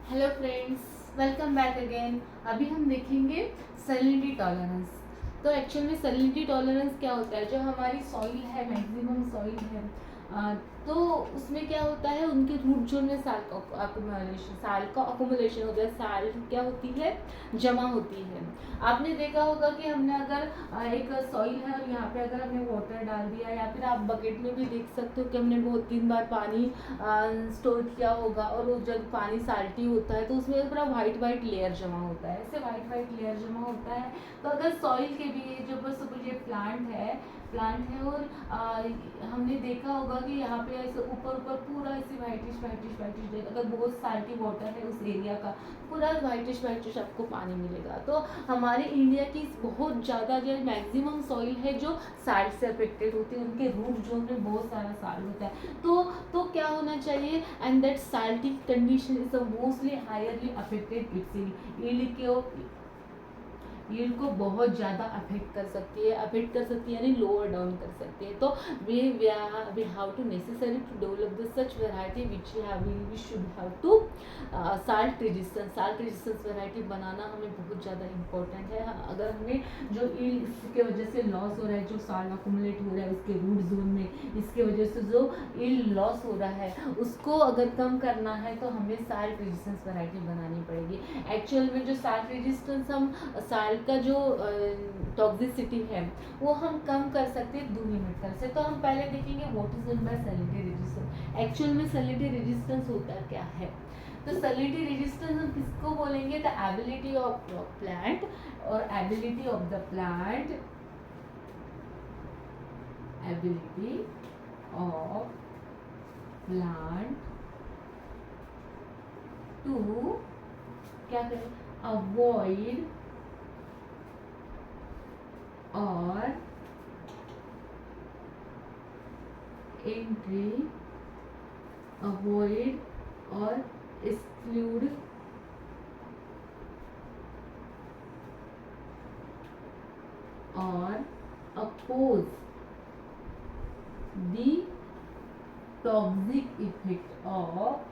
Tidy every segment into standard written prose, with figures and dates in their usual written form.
Hello friends, welcome back again. अभी हम देखेंगे सैलिनिटी टॉलरेंस। तो एक्चुअल में सैलिनिटी टॉलरेंस क्या होता है? जो हमारी सॉइल है, मैक्सिमम सॉइल है, तो उसमें क्या होता है, उनके रूट जोन में साल का अकोमोलेशन होता है। साल क्या होती है? जमा होती है। आपने देखा होगा कि हमने अगर एक सॉइल है और यहाँ पे अगर हमने वाटर डाल दिया, या फिर आप बकेट में भी देख सकते हो कि हमने बहुत 3 बार पानी स्टोर किया होगा, और वो जब पानी साल्टी होता है तो उसमें पूरा वाइट वाइट लेयर जमा होता है। ऐसे वाइट वाइट लेयर जमा होता है। तो अगर सॉइल के भी जो बस सपोज ये प्लांट है और हमने देखा होगा कि यहाँ पे ऐसे ऊपर ऊपर पूरा ऐसे वाइटिश वाइटिश वाइटिश, अगर बहुत साल्टी वाटर है उस एरिया का, पूरा वाइटिश वाइटिश आपको पानी मिलेगा। तो हमारे इंडिया की बहुत ज़्यादा जो मैक्सिमम सॉइल है जो साल्ट से अफेक्टेड होती है, उनके रूट जोन में बहुत सारा साल्ट होता है। तो क्या होना चाहिए? And that salty condition is the mostly highly affected its yield को बहुत ज़्यादा अफेक्ट कर सकती है, यानी लोअर डाउन कर सकती है। तो we have to necessary to develop the such variety which we should have to salt resistance variety बनाना हमें बहुत ज़्यादा इम्पोर्टेंट है। अगर हमें जो इसके वजह से लॉस हो रहा है, जो साल्ट अकोमुलेट हो रहा है उसके रूट जोन में, इसके वजह से जो ईल्ड लॉस हो रहा है उसको अगर कम करना है तो हमें साल्ट रेजिस्टेंस वेराइटी बनानी पड़ेगी। एक्चुअल में जो साल्ट रेजिस्टेंस हम साल्ट का जो टॉक्सिसिटी है वो हम कम कर सकते हैं 2 मीटर से। तो हम पहले देखेंगे what is mean by salinity resistance. Actual में सैलिनिटी रेजिस्टेंस होता क्या है? तो सैलिनिटी रेजिस्टेंस हम किसको बोलेंगे? द एबिलिटी ऑफ प्लांट और ability of the plant ability of plant to क्या करें? अवॉइड और एंट्री, अवॉइड और एक्सक्लूड और oppose the toxic effect of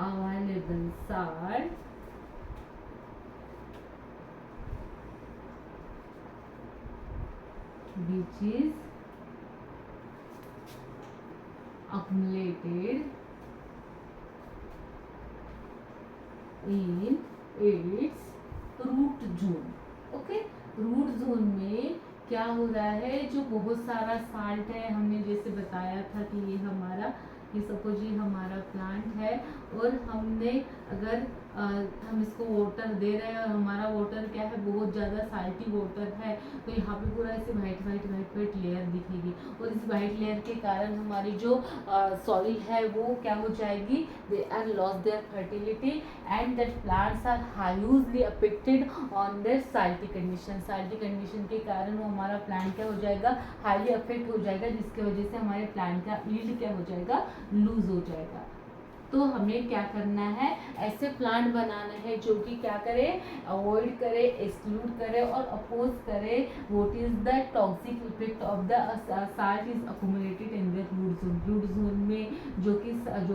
available salt which is accumulated in its root zone। Okay, root zone में क्या हो रहा है? जो बहुत सारा साल्ट है, हमने जैसे बताया था कि ये सपोज ये हमारा प्लांट है और हमने अगर हम इसको वाटर दे रहे हैं और हमारा वाटर क्या है, बहुत ज़्यादा साल्टी वाटर है, तो यहाँ पे पूरा ऐसे वाइट लेयर दिखेगी। और इस वाइट लेयर के कारण हमारी जो सॉइल है वो क्या हो जाएगी? They are loss their fertility and that plants are highly affected on their salty condition के कारण वो हमारा प्लांट क्या हो जाएगा? हाईली अफेक्ट हो जाएगा, जिसकी वजह से हमारे प्लांट का यील्ड क्या हो जाएगा? लूज हो जाएगा। तो हमें क्या करना है? ऐसे प्लांट बनाना है जो कि क्या करे? अवॉइड करे, एक्सक्लूड करे और अपोज करे what is the toxic effect of the salt is accommodated in the root zone में जो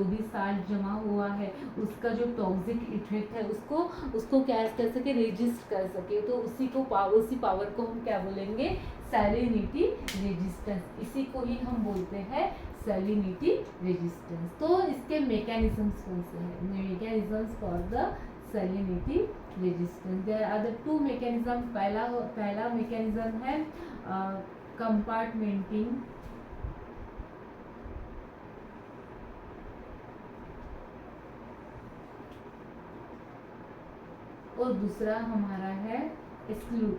भी साल्ट जमा हुआ है उसका जो टॉक्सिक इफेक्ट है उसको क्या कर सके? रेजिस्ट कर सके। तो उसी पावर को हम क्या बोलेंगे? Salinity resistance. इसी को ही हम बोलते हैं सैलिनिटी रेजिस्टेंस। तो इसके मैकेनिज्म्स कौन से हैं? Mechanisms for the salinity resistance, there are the 2 mechanism. पहला मैकेनिज्म है कंपार्टमेंटिंग, और दूसरा हमारा है एक्सक्लूड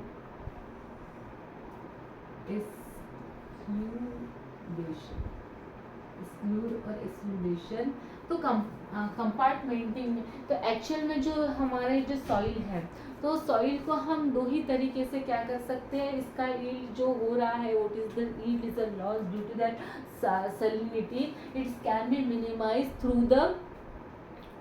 और एक्सक्लूडेशन। तो कंपार्टमेंटिंग में तो एक्चुअल में जो हमारे जो सॉइल है, तो सॉइल को हम 2 ही तरीके से क्या कर सकते हैं? इसका यील्ड जो हो रहा है, what is the yield is a loss due to that salinity, it's can be minimise through the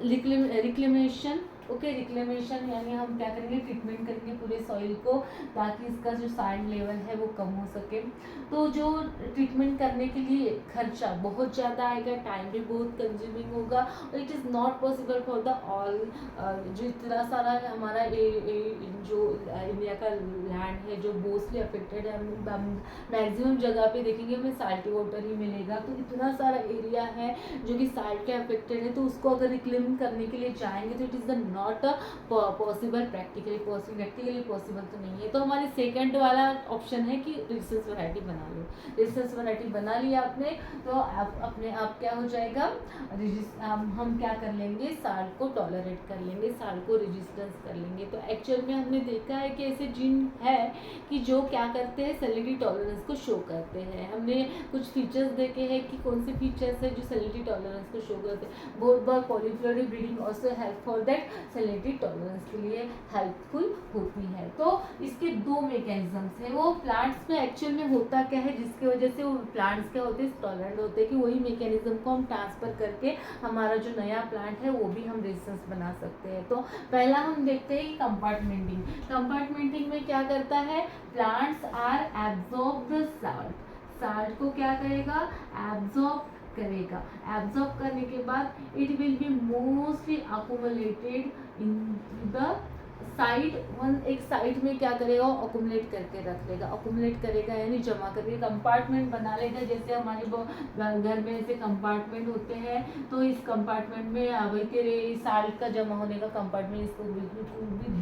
reclamation okay, reclamation यानी हम क्या करेंगे, ट्रीटमेंट करेंगे पूरे सॉइल को ताकि इसका जो सॉइल लेवल है वो कम हो सके। तो जो ट्रीटमेंट करने के लिए खर्चा बहुत ज़्यादा आएगा, टाइम भी बहुत कंज्यूमिंग होगा, और it is not possible for the all, जो इतना सारा हमारा जो इंडिया का लैंड है जो मोस्टली अफेक्टेड है, हम मैक्सिमम जगह पे देखेंगे हमें साल्टी वाटर ही मिलेगा, तो इतना सारा एरिया है जो कि साल्ट के अफेक्टेड है, तो उसको अगर रिक्लेम करने के लिए जाएंगे तो it is the not possible, practically possible तो नहीं है। तो हमारे सेकंड वाला ऑप्शन है कि रिसर्च वैरायटी बना लो। रिसर्च वैरायटी बना लिया आपने तो आप अपने आप क्या हो जाएगा, हम क्या कर लेंगे, साल्ट को टॉलरेट कर लेंगे, साल्ट को रेजिस्टेंस कर लेंगे। तो एक्चुअल में हमने देखा है कि ऐसे जीन है कि जो क्या करते हैं, सैलिनिटी टॉलरेंस को शो करते हैं। हमने कुछ फीचर्स देखे हैं कि कौन से फीचर्स है जो सैलिनिटी टॉलरेंस को शो करते हैं। Both the polyfloric breeding also help for that, salinity tolerance के लिए हेल्पफुल होती है। तो इसके दो मैकेनिज्म्स हैं। वो प्लांट्स में एक्चुअल में होता क्या है जिसकी वजह से वो प्लांट्स क्या होते हैं, टॉलरेंट होते हैं, कि वही मैकेनिज्म को हम ट्रांसफर करके हमारा जो नया प्लांट है वो भी हम रेजिस्टेंस बना सकते हैं। तो पहला हम देखते हैं कि कंपार्टमेंटिंग। कंपार्टमेंटिंग में क्या करता है, plants are absorb the salt, salt को क्या करेगा, एब्जॉर्ब करेगा। एब्जॉर्ब करने के बाद it will be mostly accumulated in the side one, एक साइड में क्या करेगा, अकोमोलेट करके रख लेगा। अकोमोलेट करेगा यानी जमा करके कंपार्टमेंट बना लेगा। जैसे हमारे घर में ऐसे कंपार्टमेंट होते हैं, तो इस कंपार्टमेंट में वही तेरे साल्ट का जमा होने का कंपार्टमेंट, इसको बिल्कुल भी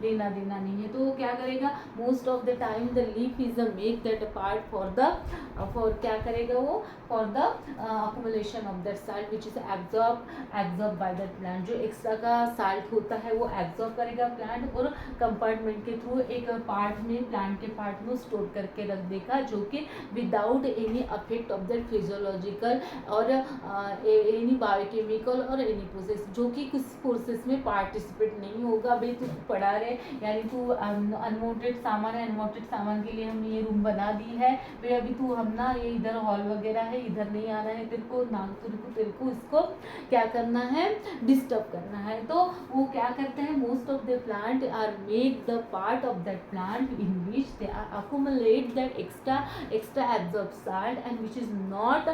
लेना देना नहीं है। तो वो क्या करेगा, most of the time the leaf is the make that part for क्या करेगा वो, for the accumulation of that salt which is absorb by that plant. जो एक्स्ट्रा का साल्ट होता है वो एब्जॉर्ब करेगा प्लांट, और कंपार्टमेंट के थ्रू एक पार्ट में, प्लांट के पार्ट में स्टोर करके रख देगा, जो कि without any affect of that physiological और एनी बायोकेमिकल और एनी प्रोसेस, जो कि किस प्रोसेस में पार्टिसिपेट नहीं होगा। भाई तू पढ़ा रहे, यानी तू अनवांटेड सामान है, अनवांटेड सामान के लिए हमने ये रूम बना दी है, भाई अभी तू हम ना ये इधर हॉल वगैरह है, इधर नहीं आना है तेरे को, ना तेरे को इसको क्या करना है, डिस्टर्ब करना है। तो वो क्या करते हैं, most of the plant are make the part of that plant in which they are accumulate that extra absorb salt and which is not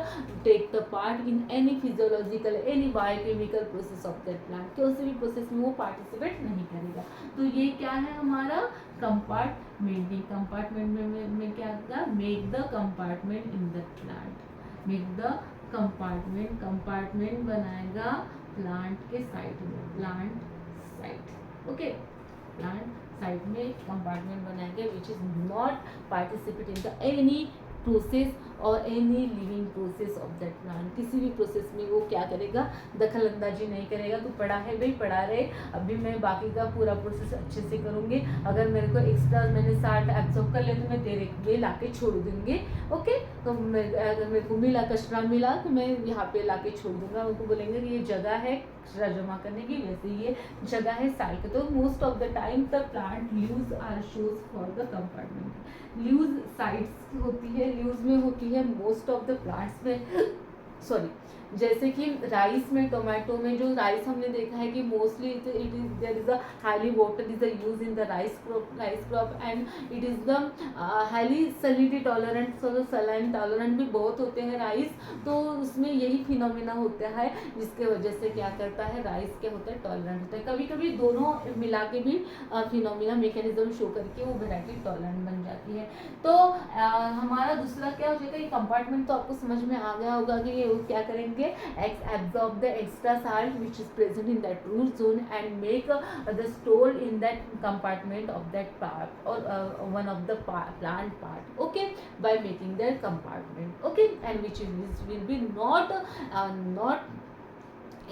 take the part in any physiological any biochemical process of that plant. किसी भी process में वो participate नहीं करेगा। तो ये क्या है हमारा कंपार्टमेंटिंग। कंपार्टमेंट में क्या होगा, make the compartment in the plant, make the compartment बनाएगा प्लांट के साइड में, plant side, okay, plant side में कंपार्टमेंट बनाएगा which is not participate in the any process और any living process of that plant. किसी भी process में वो क्या करेगा, दखल अंदाजी नहीं करेगा। तो पढ़ा है भाई, पढ़ा रहे, अभी मैं बाकी का पूरा प्रोसेस अच्छे से करूँगी। अगर मेरे को एक्स्ट्रा मैंने साल्ट एब्जॉर्ब कर लिया तो मैं तेरे लिए ला के छोड़ दूँगी, ओके। तो अगर मेरे को मिला, कचरा मिला, तो मैं यहाँ पे ला के छोड़ दूँगा। उनको बोलेंगे कि ये जगह है कचरा जमा करने की, वैसे ये जगह है साल्ट। तो most of the time the plant leaves are shows for the compartment. Leaves sides होती है, लीव्स में होती है मोस्ट ऑफ द प्लांट्स में, सॉरी, जैसे कि राइस में, टोमेटो में, जो राइस हमने देखा है कि mostly it is there is a highly water is the use in the rice crop and it is the highly salinity tolerant, so saline tolerant भी बहुत होते हैं राइस। तो उसमें यही फिनोमिना होता है जिसके वजह से क्या करता है, राइस क्या होता है, टॉलरेंट होता है। कभी कभी दोनों मिला के भी फिनोमिना मैकेनिज्म शो करके वो वेराइटी टॉलरेंट बन जाती है। तो हमारा दूसरा क्या हो जाएगा, ये कंपार्टमेंट तो आपको समझ में आ गया होगा कि ये क्या करेंगे, absorb the extra salt which is present in that root zone and make the store in that compartment of that part or one of the plant part, okay, by making their compartment, okay, and which will be not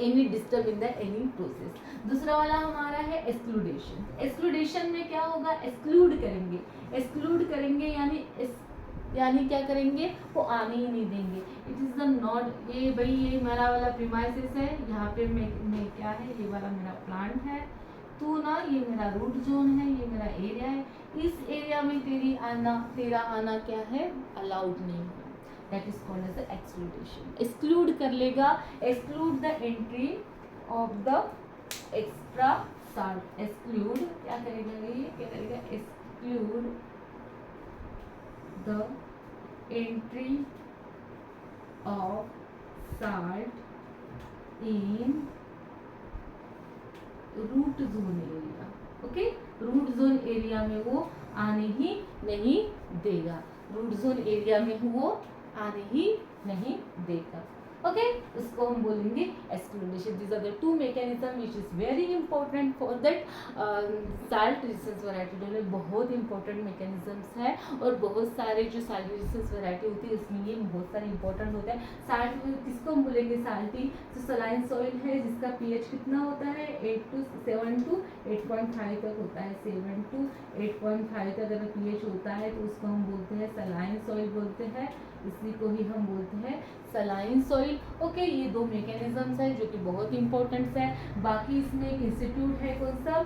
any disturb in the any process. दूसरा वाला हमारा है एक्सक्लूडेशन। एक्सक्लूडेशन में क्या होगा, exclude करेंगे यानी क्या करेंगे, वो आने ही नहीं देंगे। इट इज़ द नॉट, ये भाई ये मेरा वाला प्रीमाइसिस है, यहाँ पे मैं क्या है, ये वाला मेरा प्लांट है, तो ना ये मेरा रूट जोन है, ये मेरा एरिया है, इस एरिया में तेरा आना क्या है, अलाउड नहीं है। That is called as excludation. Exclude कर लेगा, exclude the entry of the extra salt, exclude क्या करेगा ये, क्या करेगा, exclude the entry of salt in root zone area. Okay, root zone area में वो आने ही नहीं देगा, रूट जोन एरिया में वो आने ही नहीं देगा। ओके, उसको हम बोलेंगे excludation. This are the two mechanism which is very important for that salt resistance variety develop. बहुत इंपॉर्टेंट मैकेनिज्म्स है और बहुत सारे जो साल्ट रेजिस्टेंस वैरायटी होती है उसमें ये बहुत सारे इंपॉर्टेंट होते हैं। साल्ट किसको हम बोलेंगे, साल्टी जो सलाइन सॉइल है जिसका पीएच कितना होता है 7 to 8.5 तक होता है, 7 to 8.5 तक अगर पीएच होता है तो उसको हम बोलते हैं सलाइन सॉइल बोलते हैं, इसी को ही हम बोलते हैं सलाइन सॉइल। ओके, ये दो मैकेनिज्म्स हैं जो कि बहुत इंपॉर्टेंट है। बाकी इसमें एक इंस्टीट्यूट है कौन सा,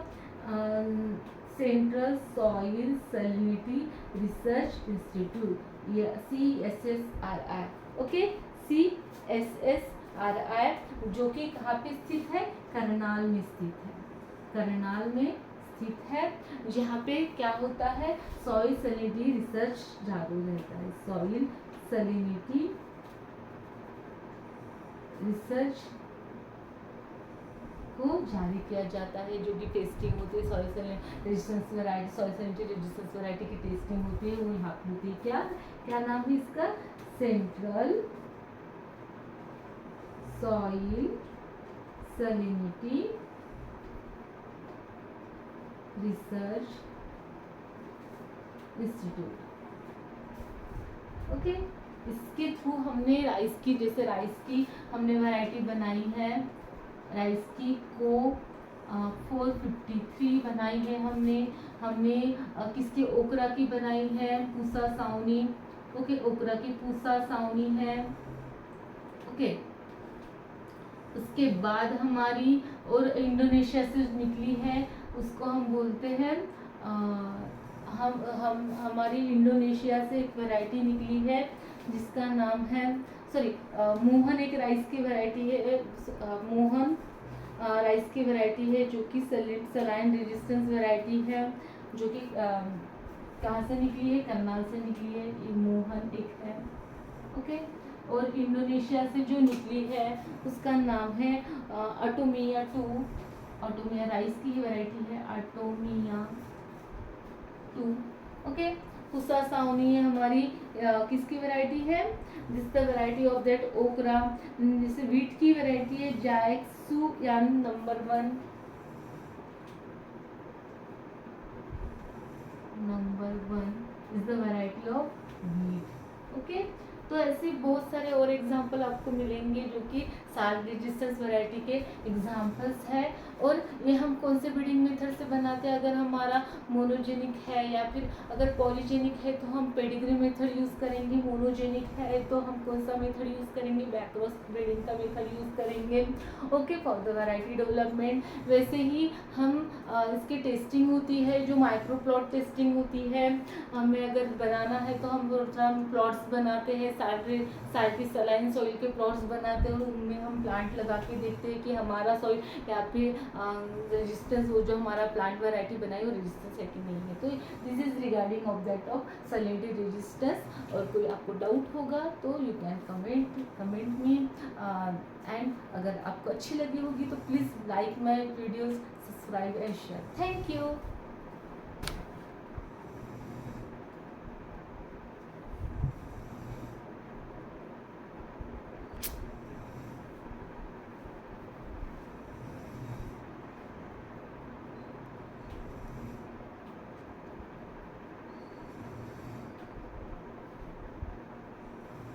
central soil salinity research institute, ये CSSRI। ओके, CSSRI जो कि कहाँ पे स्थित है, करनाल में स्थित है, करनाल में स्थित है, जहाँ पे क्या होता है, सॉइल सैलिनिटी रिसर्च चालू रहता है, सॉइल सैलिनिटी रिसर्च को जारी किया जाता है, जो कि टेस्टिंग होती है soil resistance variety, soil salinity resistance variety की टेस्टिंग होती है, वो यहाँ पे होती है। क्या क्या नाम है इसका, central soil salinity research institute. Okay, इसके थ्रू हमने राइस की, जैसे राइस की हमने वैरायटी बनाई है, राइस की को 453 बनाई है हमने किसकी, ओकरा की बनाई है, पूसा सावनी। ओके, ओकरा की पूसा सावनी है। ओके, उसके बाद हमारी और इंडोनेशिया से निकली है, उसको हम बोलते हैं हम हमारी इंडोनेशिया से एक वैरायटी निकली है जिसका नाम है, सॉरी, मोहन एक राइस की वैरायटी है, मोहन राइस की वैरायटी है जो कि सलाइन रेजिस्टेंस वैरायटी है, जो कि कहाँ से निकली है, करनाल से निकली है, ये मोहन एक है। ओके, और इंडोनेशिया से जो निकली है उसका नाम है अटोमिया 2, अटोमिया राइस की वैरायटी है, अटोमिया 2। ओके, पुसा सावनी हमारी किसकी वैरायटी है, this the variety of that ओकरा। जैसे वीट की वैरायटी है जायक्सू यान number 1 is the variety of wheat. Okay, तो ऐसे बहुत सारे और एग्जाम्पल आपको मिलेंगे जो कि साल्ट रेजिस्टेंस वैरायटी के एग्जाम्पल्स है। और ये हम कौन से ब्रीडिंग मेथड से बनाते हैं, अगर हमारा मोनोजेनिक है या फिर अगर पॉलीजेनिक है तो हम पेडिग्री मेथड यूज़ करेंगे, मोनोजेनिक है तो हम कौन सा मेथड यूज़ करेंगे, बैकक्रॉस ब्रीडिंग का मेथड यूज़ करेंगे। Okay, for the variety development. वैसे ही हम इसकी टेस्टिंग होती है, जो माइक्रो प्लॉट टेस्टिंग होती है, हमें अगर बनाना है तो हम प्लॉट्स बनाते हैं, साल्टी सलाइन सॉइल के प्लॉट्स बनाते हैं और उनमें हम प्लांट लगा के देखते हैं कि हमारा सॉइल या फिर रेजिस्टेंस, वो जो हमारा प्लांट वैरायटी बनाई वो रेजिस्टेंस है कि नहीं है। तो this is regarding of that of salinity resistance. और कोई आपको डाउट होगा तो you can comment me and अगर आपको अच्छी लगी होगी तो please like my videos, subscribe and share. Thank you.